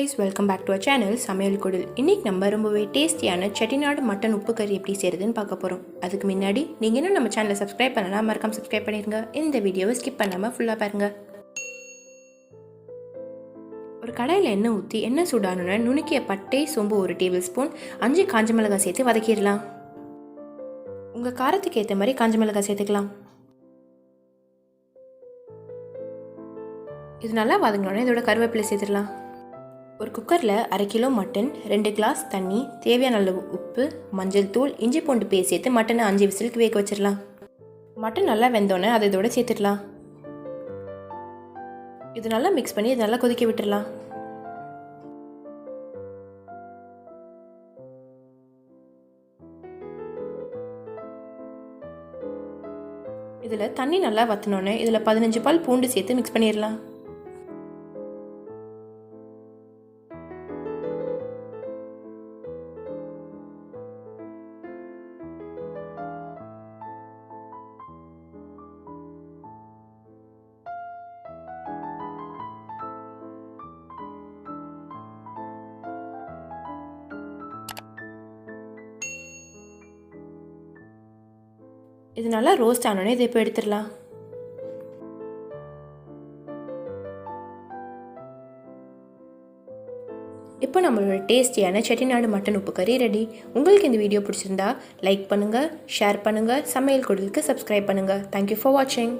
guys, welcome back to our channel சமையல் குடில். இன்னைக்கு நம்ம ரொம்பவே டேஸ்டியான செட்டிநாடு மட்டன் உப்பு கறி எப்படி செய்யறதுன்னு பார்க்க போறோம். அதுக்கு முன்னாடி நீங்க இன்னும் நம்ம சேனலை சப்ஸ்கிரைப் பண்ணலாம், மறக்காம சப்ஸ்கிரைப் பண்ணிருங்க. இந்த வீடியோவை ஸ்கிப் பண்ணாம ஃபுல்லா பாருங்க. ஒரு கடாயில் எண்ணெய் ஊற்றி எண்ணெய் சூடானோன்னு நுணுக்கிய பட்டை சோம்பு 1 டேபிள் ஸ்பூன், 5 காஞ்ச மிளகாய் சேர்த்து வதக்கிடலாம். உங்கள் காரத்துக்கு ஏற்ற மாதிரி காஞ்ச மிளகாய் சேர்த்துக்கலாம். இது நல்லா வதங்கினோடனே இதோட கருவேப்பிலை சேர்த்துடலாம். ஒரு குக்கரில் 1/2 கிலோ மட்டன், 2 கிளாஸ் தண்ணி, தேவையான அளவு உப்பு, மஞ்சள் தூள், இஞ்சி பூண்டு பேஸ்ட் சேர்த்து மட்டனை 5 விசிலுக்கு வேக வச்சிடலாம். மட்டன் நல்லா வெந்தோடனே அதை இதோட சேர்த்துடலாம். இது நல்லா மிக்ஸ் பண்ணி இது நல்லா கொதிக்க விட்டுடலாம். இதில் தண்ணி நல்லா வற்றினோடனே இதில் 15 பல் பூண்டு சேர்த்து மிக்ஸ் பண்ணிடலாம். இது நல்லா ரோஸ்ட் ஆனோடனே இதை இப்போ எடுத்துடலாம். இப்போ நம்மளோட டேஸ்டியான செட்டிநாடு மட்டன் உப்பு கறி ரெடி. உங்களுக்கு இந்த வீடியோ பிடிச்சிருந்தா லைக் பண்ணுங்கள், ஷேர் பண்ணுங்கள், சமையல் குடிலுக்கு சப்ஸ்கிரைப் பண்ணுங்கள். தேங்க்யூ ஃபார் வாட்சிங்.